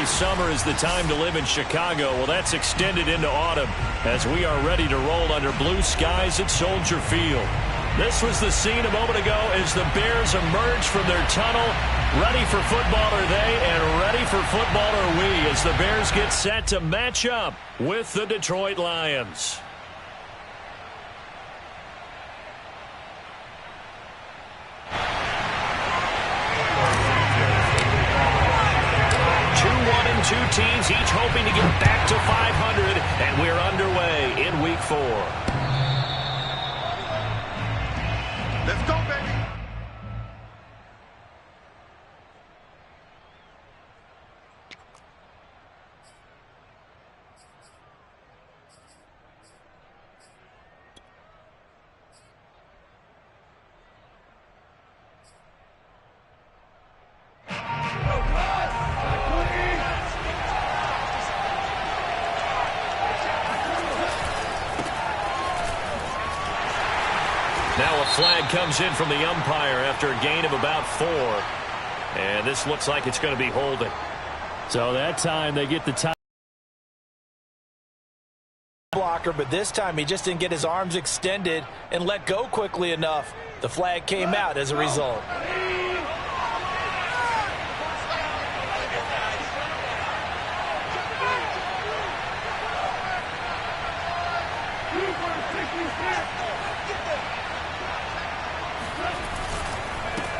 summer is the time to live in Chicago. Well, that's extended into autumn as we are ready to roll under blue skies at Soldier Field. This was the scene a moment ago as the Bears emerged from their tunnel. Ready for football are they, and ready for football are we as the Bears get set to match up with the Detroit Lions. Two teams each hoping to get back to 500, and we're underway in Week 4. Let's go, baby. Now a flag comes in from the umpire after a gain of about 4. And this looks like it's going to be holding. So that time they get the time blocker, but this time he just didn't get his arms extended and let go quickly enough. The flag came out as a result.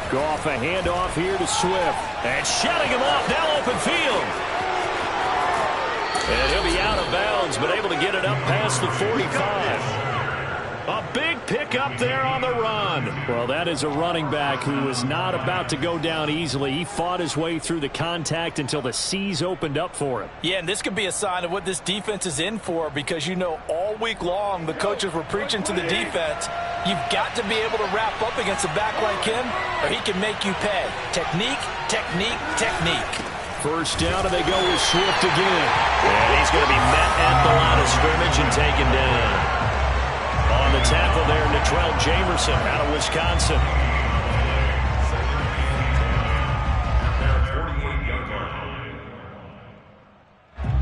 Goff a handoff here to Swift. And shutting him off, now open field. And he'll be out of bounds, but able to get it up past the 45. A big pickup there on the run. Well, that is a running back who was not about to go down easily. He fought his way through the contact until the seas opened up for him. Yeah, and this could be a sign of what this defense is in for, because, you know, all week long the coaches were preaching to the defense, you've got to be able to wrap up against a back like him or he can make you pay. Technique, technique, technique. First down, and they go with Swift again. And he's going to be met at the line of scrimmage and taken down. On the tackle there, Natrell Jamerson out of Wisconsin.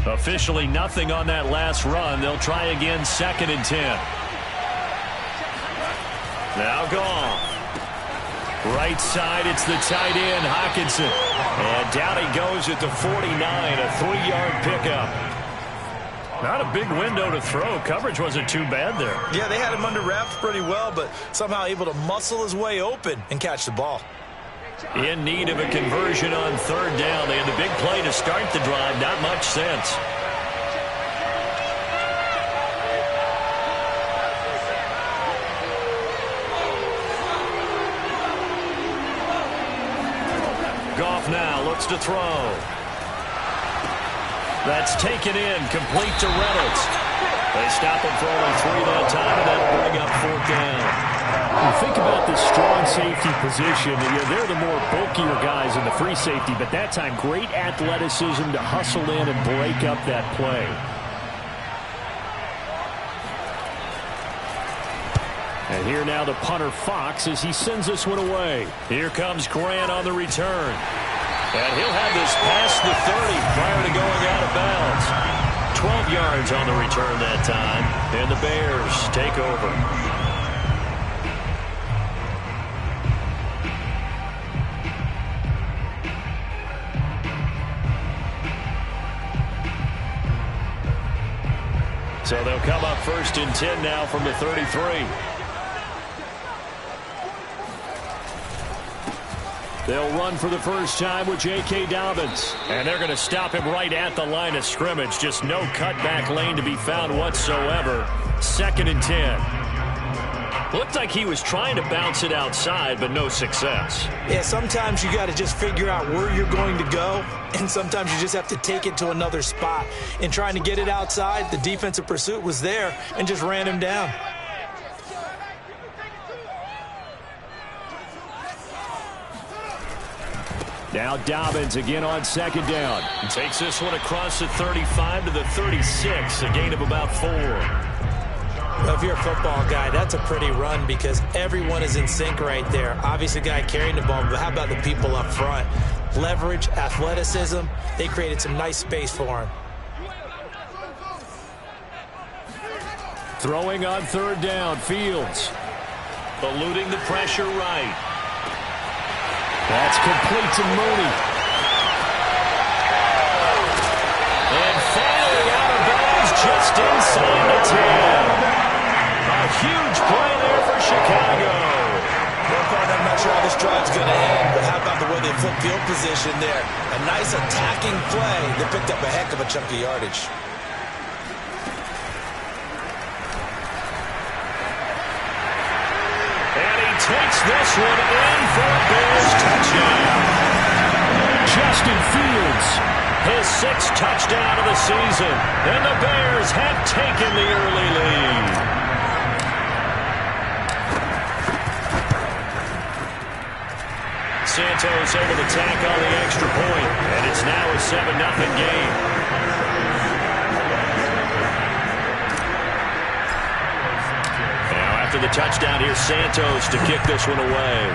Officially nothing on that last run. They'll try again, 2nd and 10. Now Goff. Right side, it's the tight end, Hockenson. And down he goes at the 49, a 3-yard pickup. Not a big window to throw. Coverage wasn't too bad there. Yeah, they had him under wraps pretty well, but somehow able to muscle his way open and catch the ball. In need of a conversion on 3rd down. They had the big play to start the drive. Not much sense. Goff now looks to throw. That's taken in, complete to Reynolds. They stop him for only 3 that time, and that'll bring up 4th down. You think about this strong safety position. They're the more bulkier guys in the free safety, but that time great athleticism to hustle in and break up that play. And here now the punter Fox as he sends this one away. Here comes Grant on the return. And he'll have this past the 30 prior to going out of bounds. 12 yards on the return that time. And the Bears take over. So they'll come up 1st and 10 now from the 33. They'll run for the first time with J.K. Dobbins. And they're going to stop him right at the line of scrimmage. Just no cutback lane to be found whatsoever. 2nd and 10. Looked like he was trying to bounce it outside, but no success. Yeah, sometimes you got to just figure out where you're going to go, and sometimes you just have to take it to another spot. In trying to get it outside, the defensive pursuit was there and just ran him down. Now Dobbins again on 2nd down. Takes this one across the 35 to the 36, a gain of about 4. Well, if you're a football guy, that's a pretty run because everyone is in sync right there. Obviously, the guy carrying the ball, but how about the people up front? leverage, athleticism. They created some nice space for him. Throwing on third down, Fields. Eluding the pressure right. That's complete to Mooney. And finally out of bounds just inside the 10. A huge play there for Chicago. I'm not sure how this drive's going to end, but how about the way they flip field position there? A nice attacking play that picked up a heck of a chunk of yardage. Takes this one in for a Bears touchdown. Justin Fields, his 6th touchdown of the season, and the Bears have taken the early lead. Santos able to tack on the extra point, and it's now a 7-0 game. After the touchdown, here's Santos to kick this one away.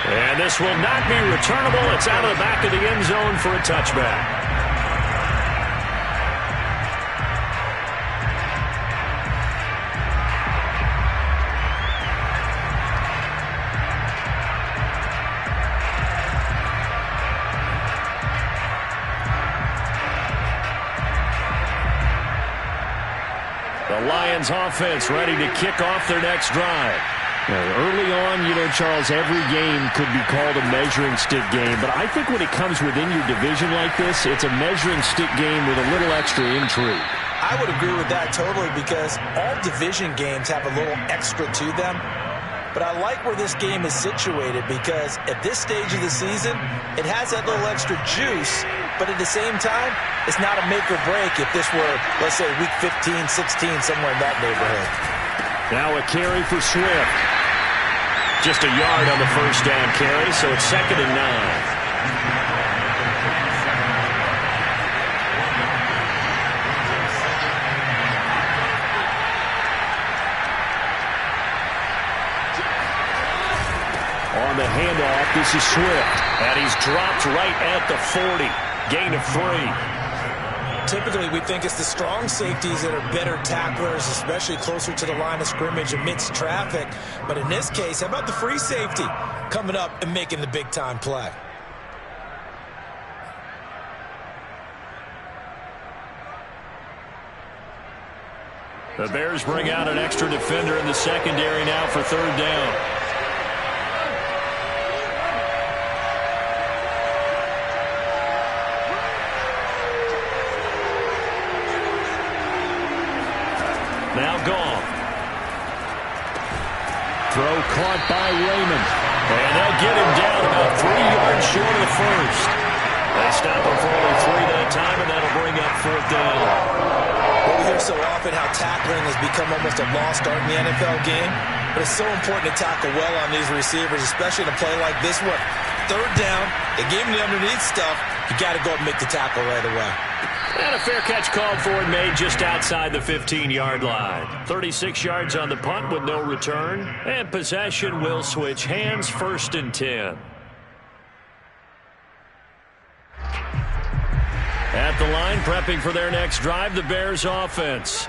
And this will not be returnable. It's out of the back of the end zone for a touchback. The Lions offense ready to kick off their next drive. Early on, Charles, every game could be called a measuring stick game. But I think when it comes within your division like this, it's a measuring stick game with a little extra intrigue. I would agree with that totally because all division games have a little extra to them. But I like where this game is situated because at this stage of the season, it has that little extra juice. But at the same time, it's not a make or break if this were, let's say, week 15, 16, somewhere in that neighborhood. Now a carry for Swift. Just a yard on the first down carry, so it's 2nd and 9. On the handoff, this is Swift. And he's dropped right at the 40. Gain of 3. Typically, we think it's the strong safeties that are better tacklers, especially closer to the line of scrimmage amidst traffic. But in this case, how about the free safety coming up and making the big-time play? The Bears bring out an extra defender in the secondary now for third down. Now gone. Throw caught by Raymond. And they'll get him down about 3 yards short of the first. They stop him for only 3 that time, and that'll bring up 4th down. Well, we hear so often how tackling has become almost a lost art in the NFL game. But it's so important to tackle well on these receivers, especially in a play like this one. Third down, they gave him the underneath stuff. You got to go and make the tackle right away. And a fair catch called for and made just outside the 15-yard line. 36 yards on the punt with no return. And possession will switch hands, 1st and 10. At the line, prepping for their next drive, the Bears offense.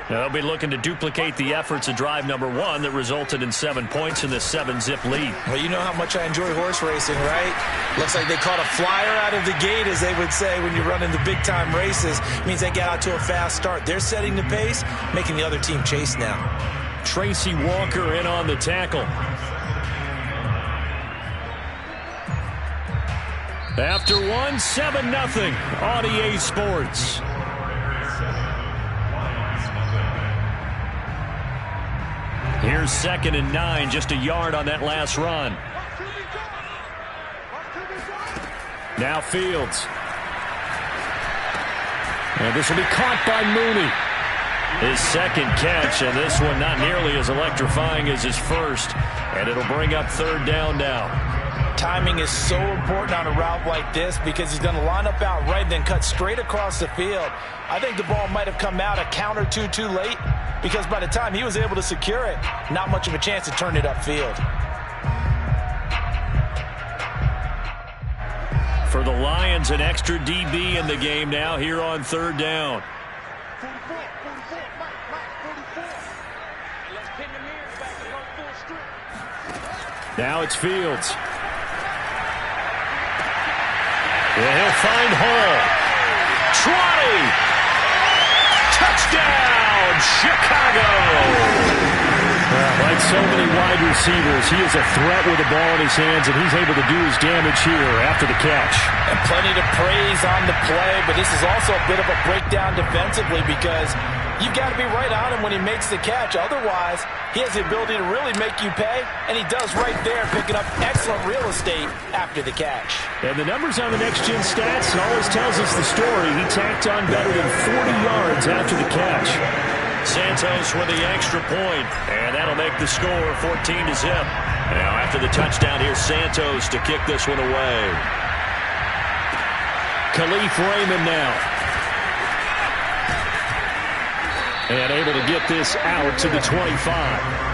They'll be looking to duplicate the efforts of drive number 1 that resulted in 7 points in this 7-zip lead. Well, you know how much I enjoy horse racing, right? Looks like they caught a flyer out of the gate, as they would say when you're running the big-time races. It means they get out to a fast start. They're setting the pace, making the other team chase now. Tracy Walker in on the tackle. After 1, 7-0 on EA Sports. Here's 2nd and 9, just a yard on that last run. Now Fields. And this will be caught by Mooney. His 2nd catch, and this one not nearly as electrifying as his first. And it'll bring up 3rd down now. Timing is so important on a route like this because he's going to line up out right and then cut straight across the field. I think the ball might have come out a count or two too late because by the time he was able to secure it, not much of a chance to turn it upfield. For the Lions, an extra DB in the game now here on third down. Now it's Fields. And he'll find Hall. Trotty! Touchdown, Chicago! Like so many wide receivers, he is a threat with the ball in his hands, and he's able to do his damage here after the catch. And plenty to praise on the play, but this is also a bit of a breakdown defensively because you've got to be right on him when he makes the catch. Otherwise, he has the ability to really make you pay, and he does right there, picking up excellent real estate after the catch. And the numbers on the next-gen stats always tells us the story. He tacked on better than 40 yards after the catch. Santos with the extra point, and that'll make the score 14-0. Now after the touchdown, here's Santos to kick this one away. Khalif Raymond now. And able to get this out to the 25.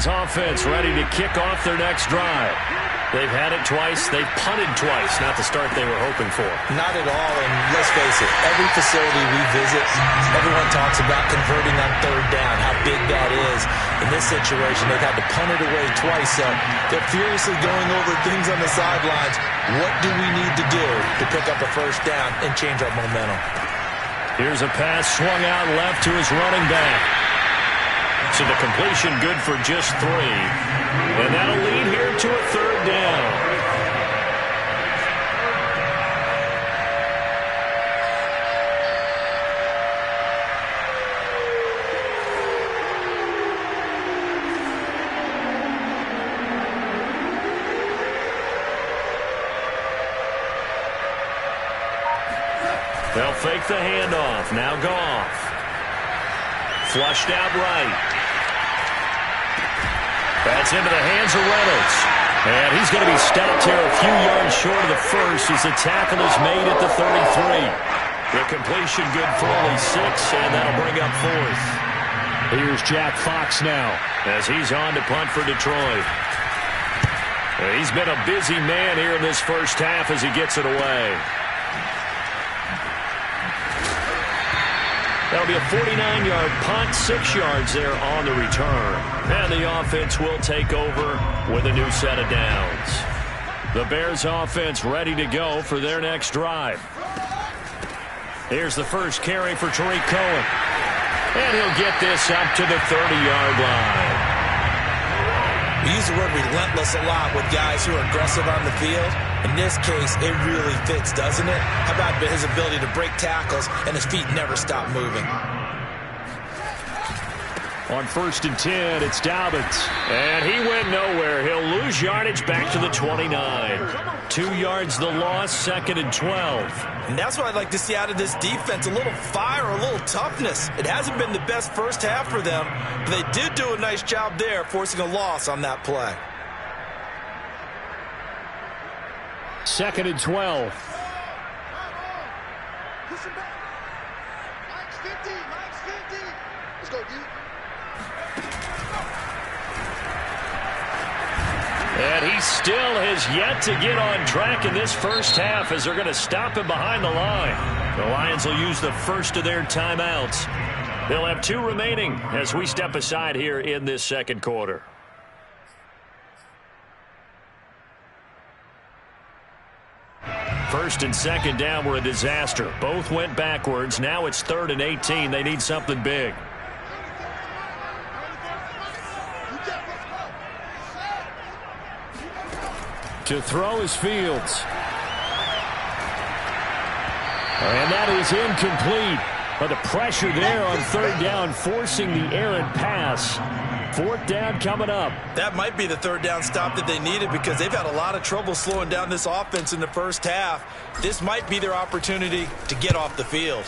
Offense ready to kick off their next drive. They've had it twice. They've punted twice. Not the start they were hoping for. Not at all, and let's face it, every facility we visit, everyone talks about converting on third down, how big that is. In this situation, they've had to punt it away twice, so they're furiously going over things on the sidelines. What do we need to do to pick up a first down and change our momentum? Here's a pass swung out left to his running back. So the completion good for just 3. And that'll lead here to a third down. They'll fake the handoff. Now Goff. Flushed out right. That's into the hands of Reynolds. And he's going to be stopped here a few yards short of the first as the tackle is made at the 33. The completion good for only 6, and that'll bring up 4th. Here's Jack Fox now as he's on to punt for Detroit. He's been a busy man here in this first half as he gets it away. That'll be a 49-yard punt, 6 yards there on the return. And the offense will take over with a new set of downs. The Bears offense ready to go for their next drive. Here's the first carry for Tariq Cohen. And he'll get this up to the 30-yard line. We use the word relentless a lot with guys who are aggressive on the field. In this case, it really fits, doesn't it? How about his ability to break tackles and his feet never stop moving? On 1st and 10, it's Dobbins. And he went nowhere. He'll lose yardage back to the 29. 2 yards the loss, 2nd and 12. And that's what I'd like to see out of this defense, a little fire, a little toughness. It hasn't been the best first half for them, but they did do a nice job there, forcing a loss on that play. 2nd and 12. Push him back. Mike's 50. Mike's 50. Let's go, dude. And he still has yet to get on track in this first half as they're going to stop him behind the line. The Lions will use the first of their timeouts. They'll have 2 remaining as we step aside here in this second quarter. First and second down were a disaster. Both went backwards. Now it's 3rd and 18. They need something big. To throw is Fields. And that is incomplete. But the pressure there on 3rd down, forcing the errant pass. 4th down coming up. That might be the 3rd down stop that they needed because they've had a lot of trouble slowing down this offense in the first half. This might be their opportunity to get off the field.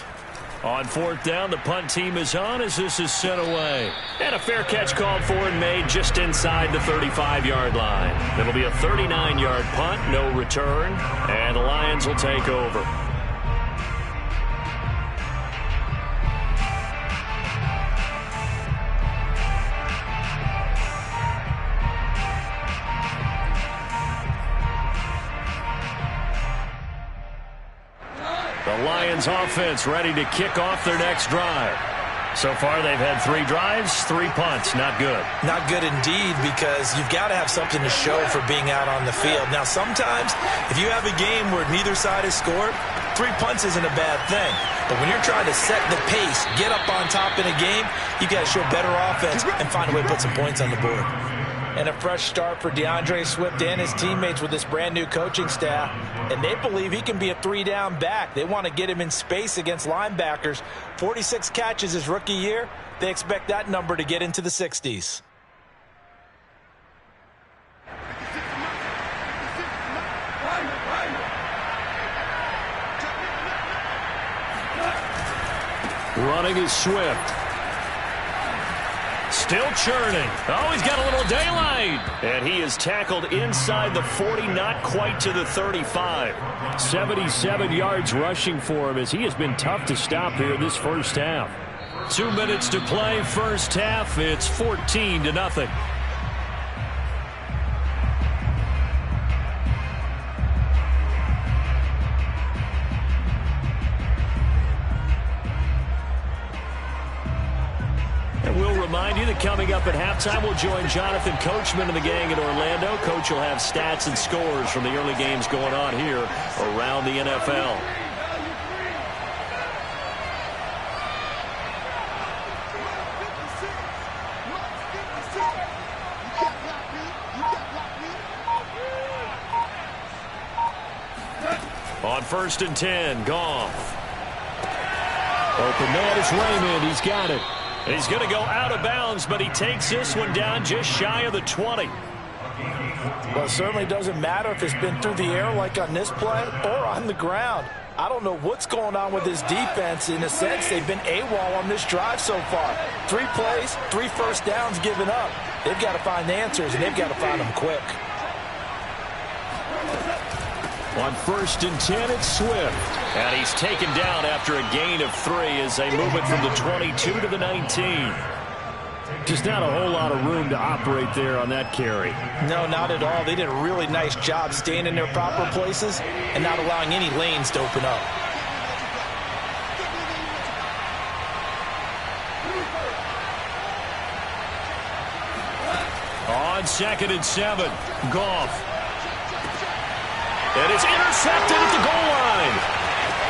On fourth down, the punt team is on as this is sent away. And a fair catch called for and made just inside the 35-yard line. It'll be a 39-yard punt, no return, and the Lions will take over. The Lions offense ready to kick off their next drive. So far they've had 3 drives, 3 punts. Not good. Not good indeed, because you've got to have something to show for being out on the field. Now sometimes if you have a game where neither side has scored, 3 punts isn't a bad thing. But when you're trying to set the pace, get up on top in a game, you've got to show better offense and find a way to put some points on the board. And a fresh start for DeAndre Swift and his teammates with this brand-new coaching staff. And they believe he can be a 3-down back. They want to get him in space against linebackers. 46 catches his rookie year. They expect that number to get into the 60s. Running is Swift. Still churning. Oh, he's got a little daylight. And he is tackled inside the 40, not quite to the 35. 77 yards rushing for him as he has been tough to stop here this first half. 2 minutes to play first half. It's 14-0. Remind you that coming up at halftime, we'll join Jonathan Coachman and the gang in Orlando. Coach will have stats and scores from the early games going on here around the NFL. On 1st and 10, Goff. Open man is Raymond. He's got it. He's going to go out of bounds, but he takes this one down just shy of the 20. Well, it certainly doesn't matter if it's been through the air like on this play or on the ground. I don't know what's going on with this defense. In a sense, they've been AWOL on this drive so far. 3 plays, 3 first downs given up. They've got to find answers, and they've got to find them quick. On 1st and 10, it's Swift. And he's taken down after a gain of 3 as they move it from the 22 to the 19. Just not a whole lot of room to operate there on that carry. No, not at all. They did a really nice job staying in their proper places and not allowing any lanes to open up. On 2nd and 7, Goff. And it's intercepted at the goal line.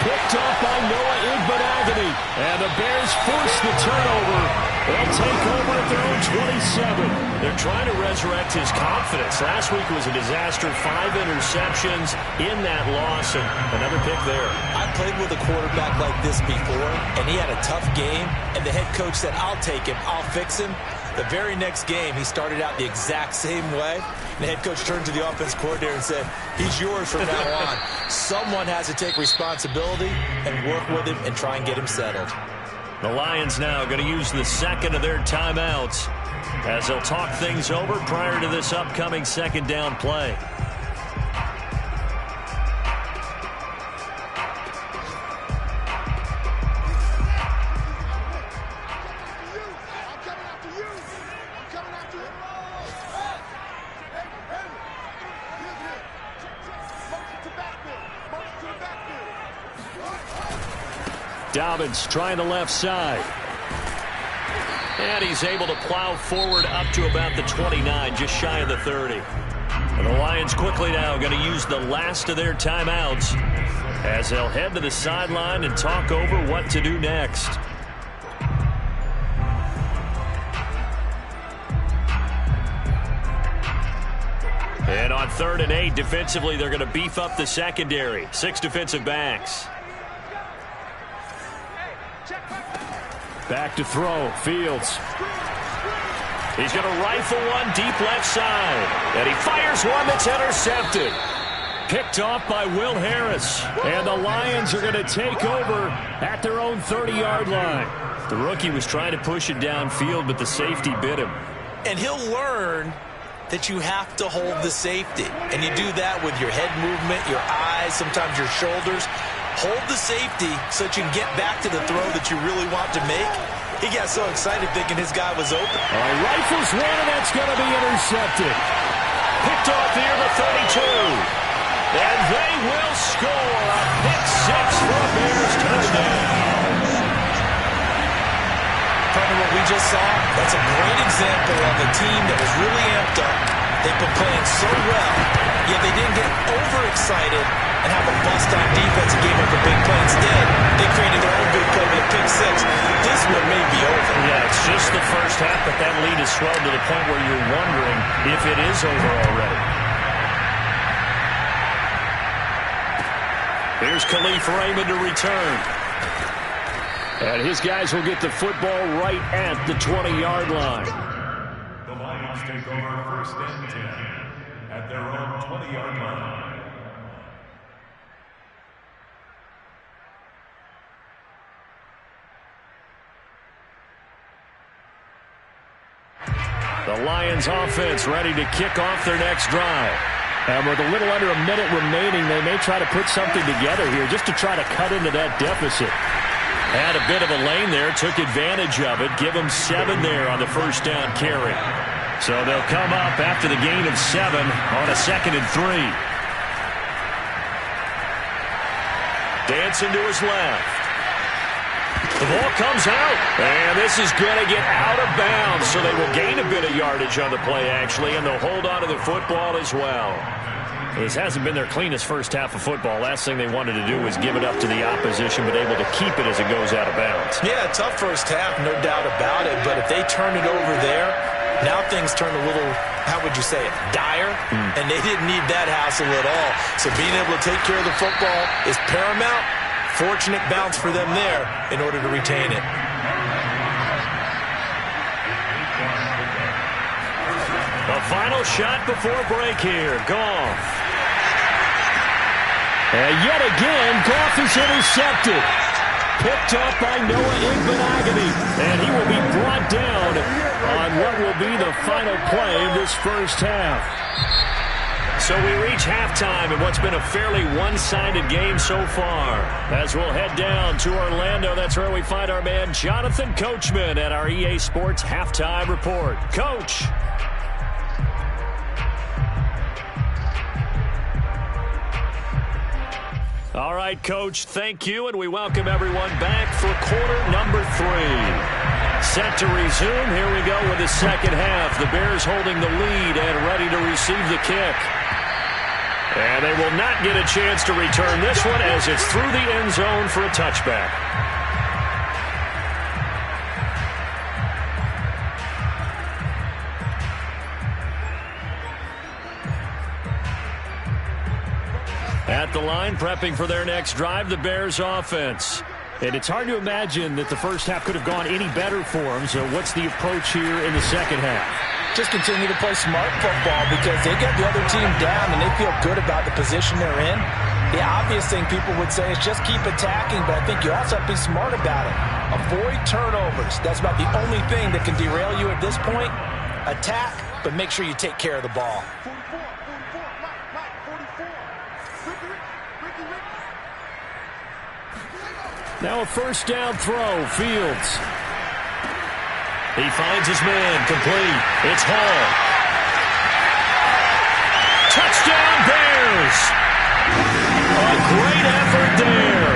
Picked off by Noah Igbenogany. And the Bears force the turnover. They'll take over at their own 27. They're trying to resurrect his confidence. Last week was a disaster. 5 interceptions in that loss. And another pick there. I played with a quarterback like this before, and he had a tough game. And the head coach said, I'll take him. I'll fix him. The very next game, he started out the exact same way. The head coach turned to the offense coordinator and said, he's yours from now on. Someone has to take responsibility and work with him and try and get him settled. The Lions now going to use the 2nd of their timeouts as they'll talk things over prior to this upcoming 2nd down play. Dobbins trying the left side. And he's able to plow forward up to about the 29, just shy of the 30. And the Lions quickly now going to use the last of their timeouts as they'll head to the sideline and talk over what to do next. And on 3rd and 8, defensively, they're going to beef up the secondary. 6 defensive backs. Back to throw. Fields. He's going to rifle one deep left side. And he fires one that's intercepted. Picked off by Will Harris. And the Lions are going to take over at their own 30-yard line. The rookie was trying to push it downfield, but the safety bit him. And he'll learn that you have to hold the safety. And you do that with your head movement, your eyes, sometimes your shoulders. Hold the safety so that you can get back to the throw that you really want to make. He got so excited thinking his guy was open. Rifles one, and that's going to be intercepted. Picked off near the 32. And they will score a pick six for a Bears touchdown. From what we just saw, that's a great example of a team that was really amped up. They've been playing so well, yet they didn't get overexcited and have a bust on defense and gave up a big play. Instead, they created their own big play with a pick six. This one may be over. Yeah, it's just the first half, but that lead has swelled to the point where you're wondering if it is over already. Here's Khalif Raymond to return. And his guys will get the football right at the 20-yard line. The Lions take over first and 10 at their own 20-yard line. The Lions offense ready to kick off their next drive. And with a little under a minute remaining, they may try to put something together here just to try to cut into that deficit. Had a bit of a lane there, took advantage of it. Give them 7 there on the first down carry. So they'll come up after the gain of 7 on a 2nd and 3. Dancing to his left. The ball comes out, and this is going to get out of bounds, so they will gain a bit of yardage on the play, actually, and they'll hold on to the football as well. This hasn't been their cleanest first half of football. Last thing they wanted to do was give it up to the opposition, but able to keep it as it goes out of bounds. Yeah, tough first half, no doubt about it, but if they turn it over there, now things turn a little, how would you say it, dire, and they didn't need that hassle at all. So being able to take care of the football is paramount. Fortunate bounce for them there in order to retain it. The final shot before break here. Goff. And yet again, Goff is intercepted. Picked up by Noah Igbenogany. And he will be brought down on what will be the final play of this first half. So we reach halftime in what's been a fairly one-sided game so far. As we'll head down to Orlando, that's where we find our man Jonathan Coachman at our EA Sports Halftime Report. Coach. All right, Coach, thank you, and we welcome everyone back for quarter number 3. Set to resume. Here we go with the second half. The Bears holding the lead and ready to receive the kick. And they will not get a chance to return this one as it's through the end zone for a touchback. At the line, prepping for their next drive, the Bears offense. And it's hard to imagine that the first half could have gone any better for them. So what's the approach here in the second half? Just continue to play smart football because they got the other team down and they feel good about the position they're in. The obvious thing people would say is just keep attacking, but I think you also have to be smart about it. Avoid turnovers. That's about the only thing that can derail you at this point. Attack, but make sure you take care of the ball. 44, Now a first down throw, Fields. He finds his man, complete. It's Hall. Touchdown Bears! A great effort there.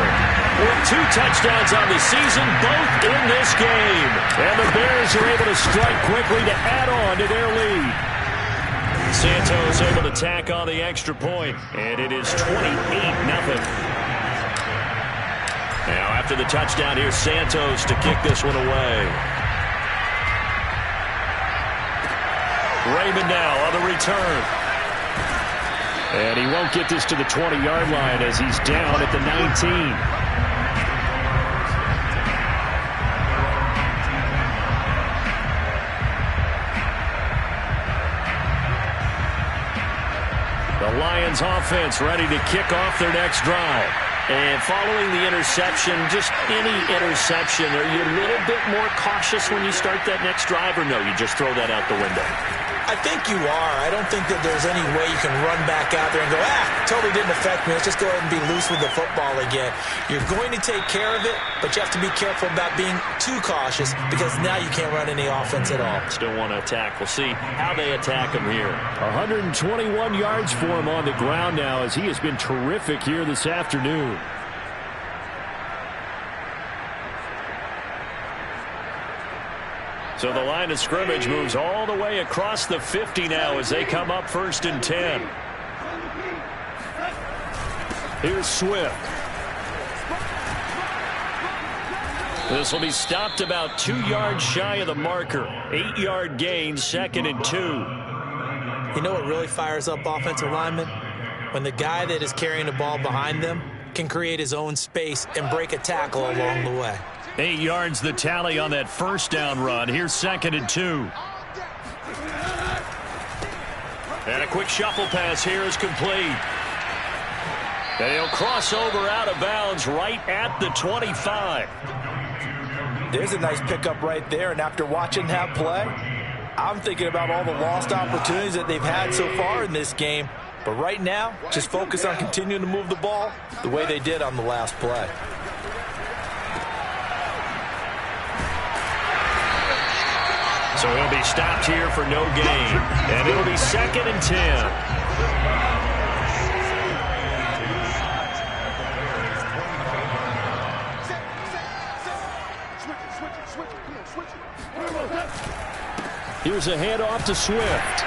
With 2 touchdowns on the season, both in this game. And the Bears are able to strike quickly to add on to their lead. Santos able to tack on the extra point, and it is 28-0. Now after the touchdown, here's Santos to kick this one away. Raymond now on the return. And he won't get this to the 20-yard line as he's down at the 19. The Lions offense ready to kick off their next drive. And following the interception, just any interception, are you a little bit more cautious when you start that next drive, or no, you just throw that out the window? I think you are. I don't think that there's any way you can run back out there and go, totally didn't affect me. Let's just go ahead and be loose with the football again. You're going to take care of it, but you have to be careful about being too cautious because now you can't run any offense at all. Still want to attack. We'll see how they attack him here. 121 yards for him on the ground now as he has been terrific here this afternoon. So the line of scrimmage moves all the way across the 50 now as they come up 1st and 10. Here's Swift. This will be stopped about 2 yards shy of the marker. 8-yard gain, 2nd and 2. You know what really fires up offensive linemen? When the guy that is carrying the ball behind them can create his own space and break a tackle along the way. 8 yards the tally on that first down run. Here's 2nd and 2. And a quick shuffle pass here is complete. And he'll cross over out of bounds right at the 25. There's a nice pickup right there, and after watching that play, I'm thinking about all the lost opportunities that they've had so far in this game. But right now, just focus on continuing to move the ball the way they did on the last play. So he'll be stopped here for no gain. And it'll be 2nd and 10. Here's a handoff to Swift.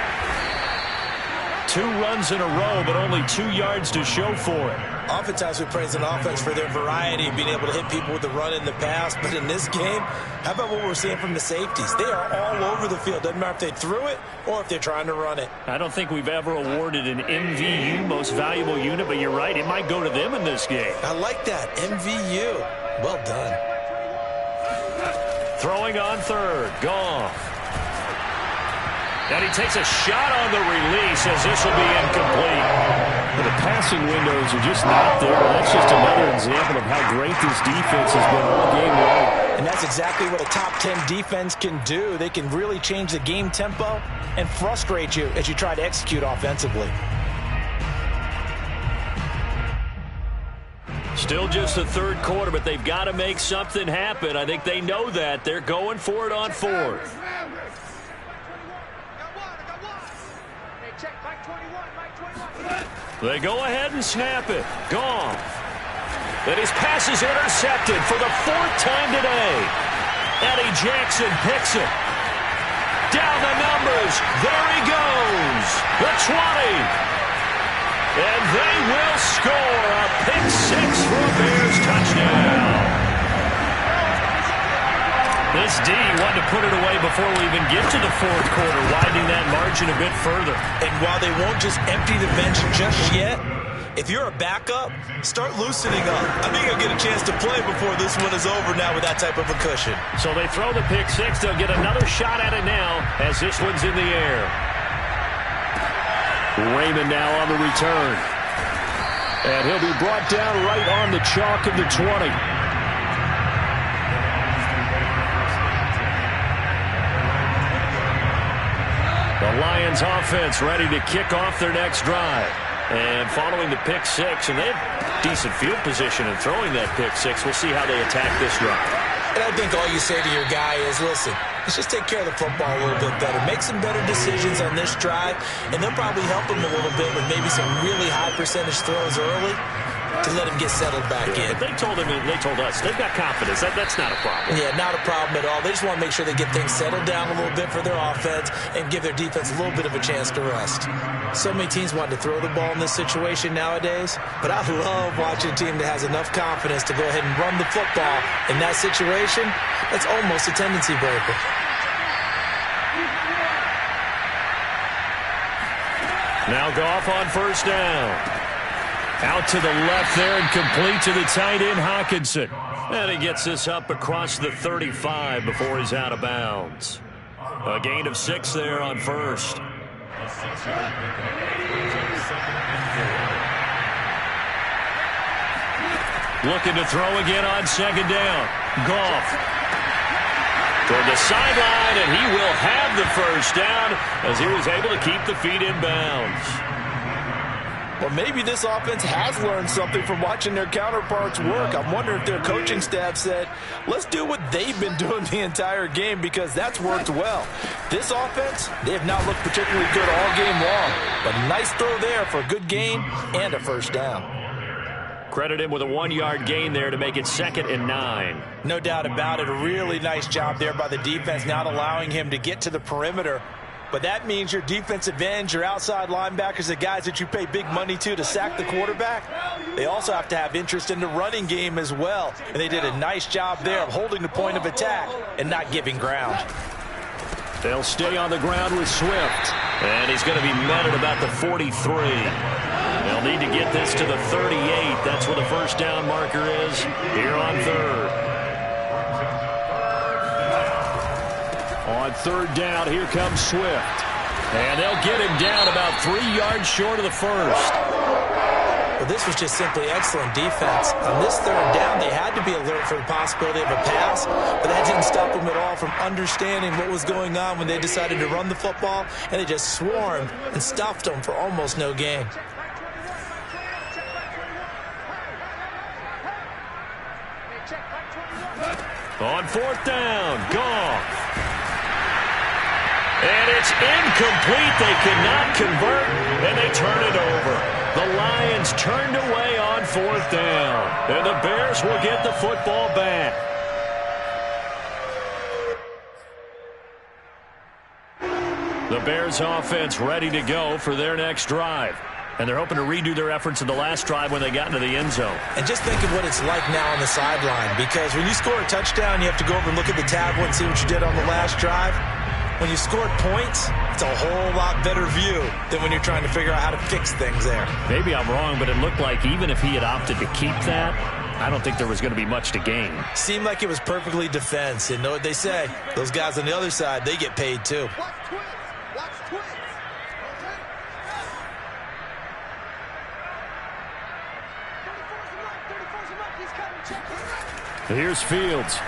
2 runs in a row, but only 2 yards to show for it. Oftentimes we praise an offense for their variety, being able to hit people with the run in the pass. But in this game, how about what we're seeing from the safeties? They are all over the field. Doesn't matter if they threw it or if they're trying to run it. I don't think we've ever awarded an MVU, most valuable unit, but you're right. It might go to them in this game. I like that. MVU. Well done. Throwing on 3rd. Goff. And he takes a shot on the release as this will be incomplete. The passing windows are just not there. That's just another example of how great this defense has been all game long. And that's exactly what a top 10 defense can do. They can really change the game tempo and frustrate you as you try to execute offensively. Still just the 3rd quarter, but they've got to make something happen. I think they know that. They're going for it on 4th. They go ahead and snap it. Goff. And his pass is intercepted for the 4th time today. Eddie Jackson picks it. Down the numbers. There he goes. The 20. And they will score a pick 6 for a Bears touchdown. This D wanted to put it away before we even get to the 4th quarter, widening that margin a bit further. And while they won't just empty the bench just yet, if you're a backup, start loosening up. I think you'll get a chance to play before this one is over now with that type of a cushion. So they throw the pick 6. They'll get another shot at it now as this one's in the air. Raymond now on the return. And he'll be brought down right on the chalk of the 20. The Lions offense ready to kick off their next drive. And following the pick 6, and they have decent field position in throwing that pick 6. We'll see how they attack this drive. And I think all you say to your guy is, listen, let's just take care of the football a little bit better. Make some better decisions on this drive, and they'll probably help him a little bit with maybe some really high percentage throws early to let him get settled back in. They told us, they've got confidence. That's not a problem. Yeah, not a problem at all. They just want to make sure they get things settled down a little bit for their offense and give their defense a little bit of a chance to rest. So many teams want to throw the ball in this situation nowadays, but I love watching a team that has enough confidence to go ahead and run the football in that situation. That's almost a tendency breaker. Now Goff on 1st down. Out to the left there and complete to the tight end, Hawkinson. And he gets this up across the 35 before he's out of bounds. A gain of 6 there on 1st. A 6-yard pickup. Brings up 2nd and 4. Looking to throw again on 2nd down. Goff toward the sideline, and he will have the 1st down as he was able to keep the feet in bounds. Well, maybe this offense has learned something from watching their counterparts work. I'm wondering if their coaching staff said, let's do what they've been doing the entire game, because that's worked well. This offense, they have not looked particularly good all game long, but nice throw there for a good gain and a 1st down. Credit him with a 1-yard gain there to make it 2nd and 9. No doubt about it. A really nice job there by the defense, not allowing him to get to the perimeter. But that means your defensive ends, your outside linebackers, the guys that you pay big money to sack the quarterback, they also have to have interest in the running game as well. And they did a nice job there of holding the point of attack and not giving ground. They'll stay on the ground with Swift. And he's going to be met at about the 43. They'll need to get this to the 38. That's where the 1st down marker is here on 3rd. On 3rd down, here comes Swift. And they'll get him down about 3 yards short of the 1st. Well, this was just simply excellent defense. On this 3rd down, they had to be alert for the possibility of a pass, but that didn't stop them at all from understanding what was going on when they decided to run the football, and they just swarmed and stuffed them for almost no gain. On 4th down, Goff. And it's incomplete. They could not convert, and they turn it over. The Lions turned away on 4th down, and the Bears will get the football back. The Bears offense ready to go for their next drive. And they're hoping to redo their efforts in the last drive when they got into the end zone. And just think of what it's like now on the sideline, because when you score a touchdown, you have to go over and look at the tablet and see what you did on the last drive. When you scored points, it's a whole lot better view than when you're trying to figure out how to fix things there. Maybe I'm wrong, but it looked like even if he had opted to keep that, I don't think there was going to be much to gain. Seemed like it was perfectly defense. And know what they say, those guys on the other side, they get paid too. Here's Fields.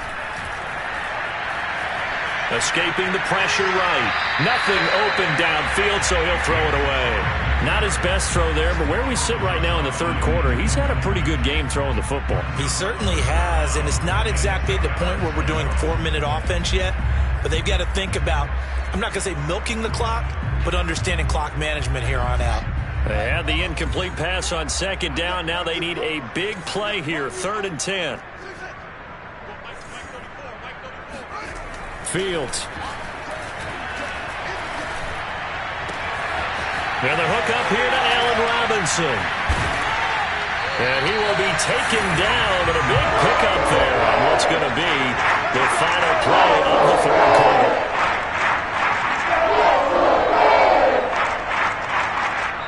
Escaping the pressure right. Nothing open downfield, so he'll throw it away. Not his best throw there, but where we sit right now in the 3rd quarter, he's had a pretty good game throwing the football. He certainly has, and it's not exactly at the point where we're doing 4-minute offense yet, but they've got to think about, I'm not going to say milking the clock, but understanding clock management here on out. They had the incomplete pass on 2nd down. Now they need a big play here, 3rd and 10. Fields. And the hook up here to Allen Robinson. And he will be taken down, but a big pickup there on what's going to be the final play of the 3rd quarter.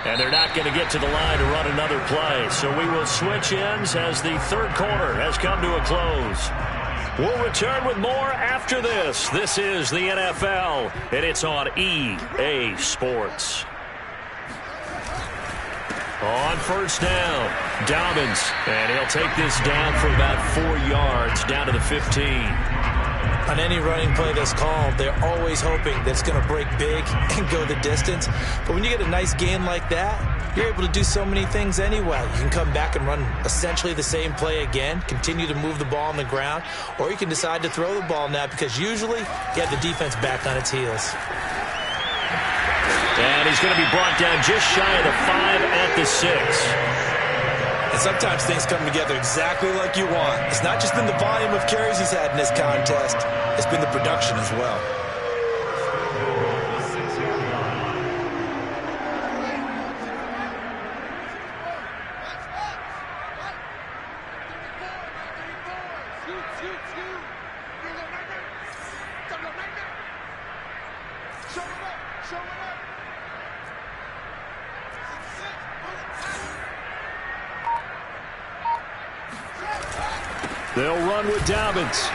And they're not going to get to the line to run another play. So we will switch ends as the 3rd quarter has come to a close. We'll return with more after this. This is the NFL, and it's on EA Sports. On 1st down, Dobbins, and he'll take this down for about 4 yards, down to the 15. On any running play that's called, they're always hoping that it's going to break big and go the distance. But when you get a nice gain like that, you're able to do so many things anyway. You can come back and run essentially the same play again, continue to move the ball on the ground, or you can decide to throw the ball now because usually you have the defense back on its heels. And he's going to be brought down just shy of the 5 at the 6. And sometimes things come together exactly like you want. It's not just been the volume of carries he's had in this contest. It's been the production as well. They'll run with Dobbins.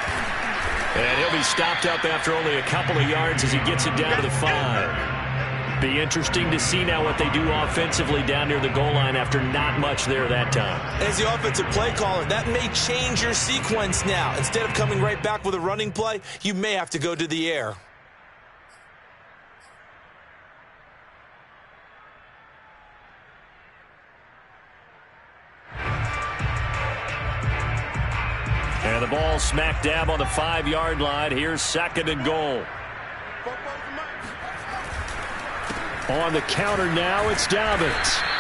And he'll be stopped up after only a couple of yards as he gets it down to the 5. Be interesting to see now what they do offensively down near the goal line after not much there that time. As the offensive play caller, that may change your sequence now. Instead of coming right back with a running play, you may have to go to the air. And the ball smack dab on the 5-yard line. Here's 2nd and goal. On the counter now, it's Dobbins.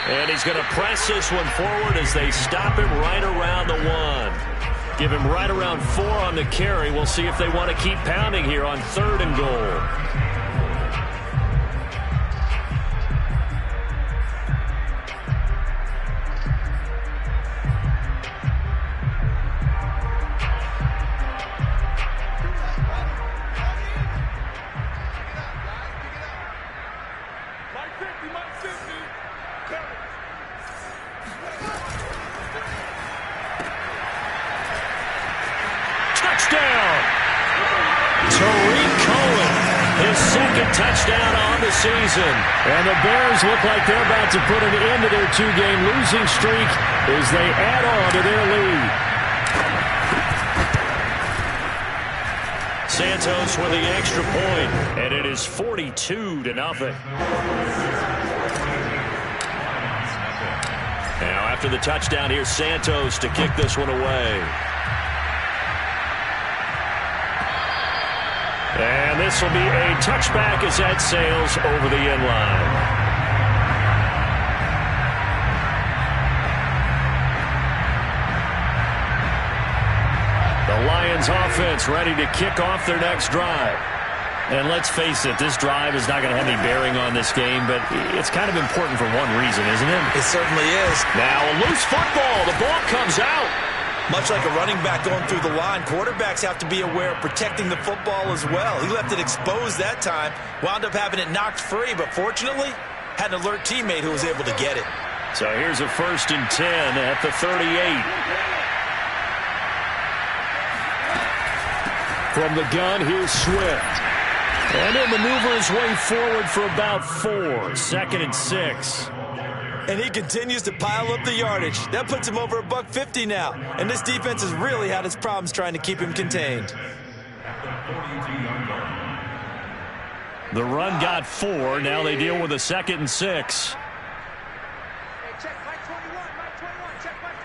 And he's going to press this one forward as they stop him right around the 1. Give him right around 4 on the carry. We'll see if they want to keep pounding here on 3rd and goal. Touchdown on the season. And the Bears look like they're about to put an end to their 2-game losing streak as they add on to their lead. Santos with the extra point, and it is 42-0. Now after the touchdown, here's Santos to kick this one away. And this will be a touchback as that sails over the end line. The Lions offense ready to kick off their next drive. And let's face it, this drive is not going to have any bearing on this game, but it's kind of important for one reason, isn't it? It certainly is. Now a loose football. The ball comes out. Much like a running back going through the line, quarterbacks have to be aware of protecting the football as well. He left it exposed that time, wound up having it knocked free, but fortunately, had an alert teammate who was able to get it. So here's a 1st and 10 at the 38. From the gun, here's Swift. And he'll maneuver his way forward for about 4. 2nd and 6. And he continues to pile up the yardage. That puts him over $150 now. And this defense has really had its problems trying to keep him contained. The run got 4. Now they deal with a 2nd and 6. Hey, check Mike 21, Mike 21, check Mike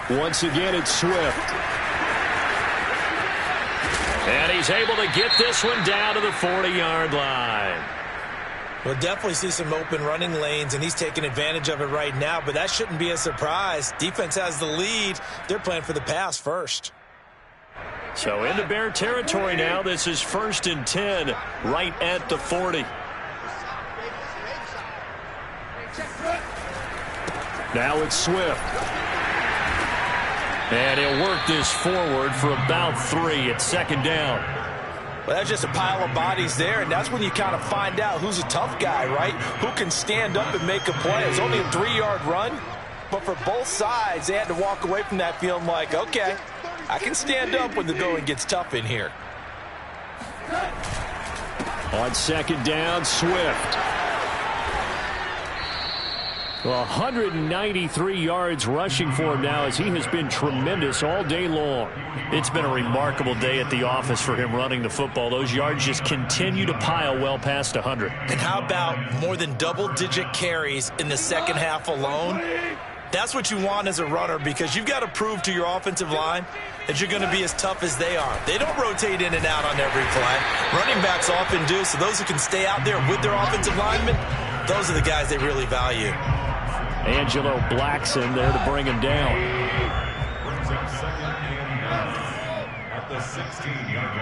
21. Once again, it's Swift. And he's able to get this one down to the 40-yard line. We'll definitely see some open running lanes, and he's taking advantage of it right now, but that shouldn't be a surprise. Defense has the lead. They're playing for the pass first. So into Bear territory now. This is 1st and 10 right at the 40. Now it's Swift. And he'll work this forward for about 3 at 2nd down. Well, that's just a pile of bodies there, and that's when you kind of find out who's a tough guy, right? Who can stand up and make a play. It's only a 3-yard run, but for both sides, they had to walk away from that feeling like, okay, I can stand up when the going gets tough in here. On 2nd down, Swift. 193 yards rushing for him now as he has been tremendous all day long. It's been a remarkable day at the office for him running the football. Those yards just continue to pile well past 100. And how about more than double-digit carries in the second half alone? That's what you want as a runner, because you've got to prove to your offensive line that you're going to be as tough as they are. They don't rotate in and out on every play. Running backs often do, so those who can stay out there with their offensive linemen, those are the guys they really value. Angelo Blackson there to bring him down. Brings up 2nd and 9 at the 16-yard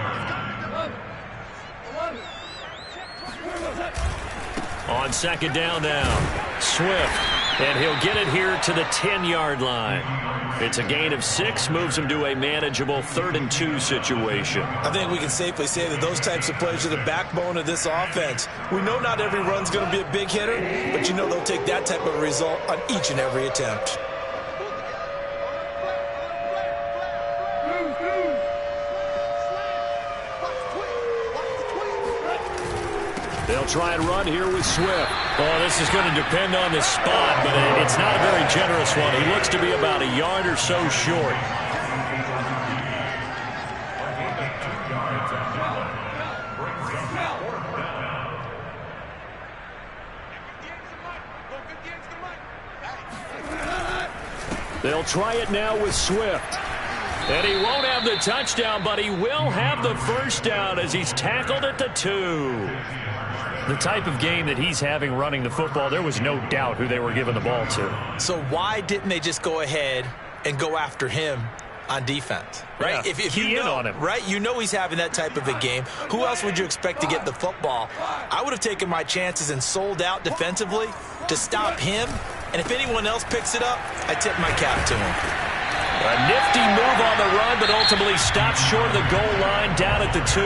line. On 2nd down now, Swift. And he'll get it here to the 10-yard line. It's a gain of 6, moves him to a manageable 3rd and 2 situation. I think we can safely say that those types of plays are the backbone of this offense. We know not every run's going to be a big hitter, but you know they'll take that type of result on each and every attempt. They'll try and run here with Swift. Well, this is going to depend on the spot, but it's not a very generous one. He looks to be about a yard or so short. They'll try it now with Swift. And he won't have the touchdown, but he will have the first down as he's tackled at the 2. The type of game that he's having running the football, there was no doubt who they were giving the ball to. So why didn't they just go ahead and go after him on defense? Right? Yeah, if key you in know, on him. right? You know he's having that type of a game. Who else would you expect to get the football? I would have taken my chances and sold out defensively to stop him. And if anyone else picks it up, I tip my cap to him. A nifty move on the run, but ultimately stops short of the goal line down at the 2.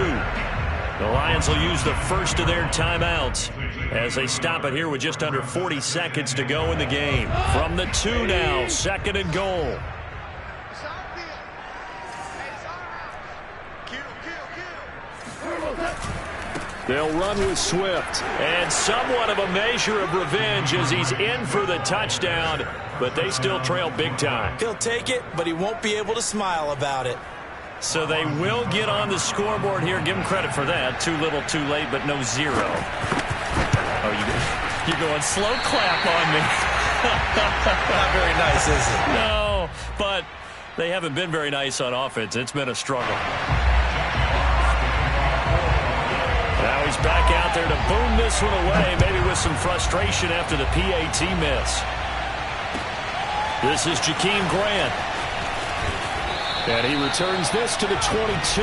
The Lions will use the first of their timeouts as they stop it here with just under 40 seconds to go in the game. From the 2 now, 2nd and goal. They'll run with Swift. And somewhat of a measure of revenge as he's in for the touchdown, but they still trail big time. He'll take it, but he won't be able to smile about it. So they will get on the scoreboard here. Give them credit for that. Too little, too late, but no 0. Oh, you're going slow clap on me. Not very nice, is it? No, but they haven't been very nice on offense. It's been a struggle. Now he's back out there to boom this one away, maybe with some frustration after the PAT miss. This is Jakeem Grant. And he returns this to the 22.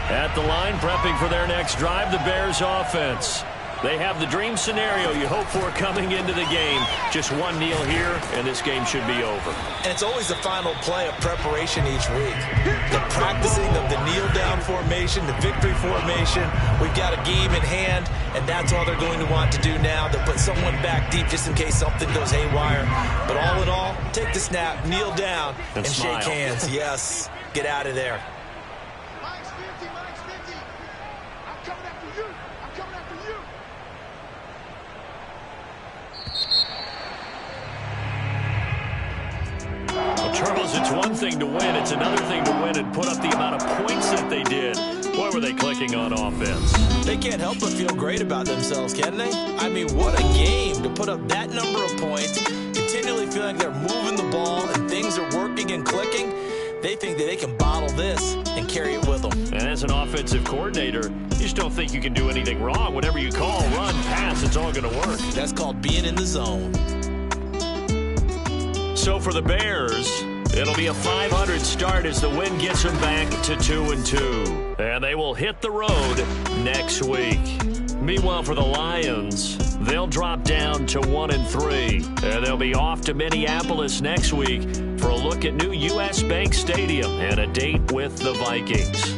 At the line, prepping for their next drive, the Bears offense. They have the dream scenario you hope for coming into the game. Just one kneel here, and this game should be over. And it's always the final play of preparation each week. The practicing of the kneel-down formation, the victory formation. We've got a game in hand, and that's all they're going to want to do now. They'll put someone back deep just in case something goes haywire. But all in all, take the snap, kneel down, and smile. shake hands. Yes, get out of there. Mike's 50, Mike's 50. I'm coming after you. I'm coming after you. Well, Charles, it's one thing to win. It's another thing to win and put up the amount of points that they did. Boy, were they clicking on offense. They can't help but feel great about themselves, can they? I mean, what a game to put up that number of points, continually feeling they're moving the ball and things are working and clicking. They think that they can bottle this and carry it with them. And as an offensive coordinator, you just don't think you can do anything wrong. Whatever you call, run, pass, it's all going to work. That's called being in the zone. So for the Bears, it'll be a 500 start as the win gets them back to 2-2. And they will hit the road next week. Meanwhile, for the Lions, they'll drop down to 1-3. And they'll be off to Minneapolis next week for a look at new U.S. Bank Stadium and a date with the Vikings.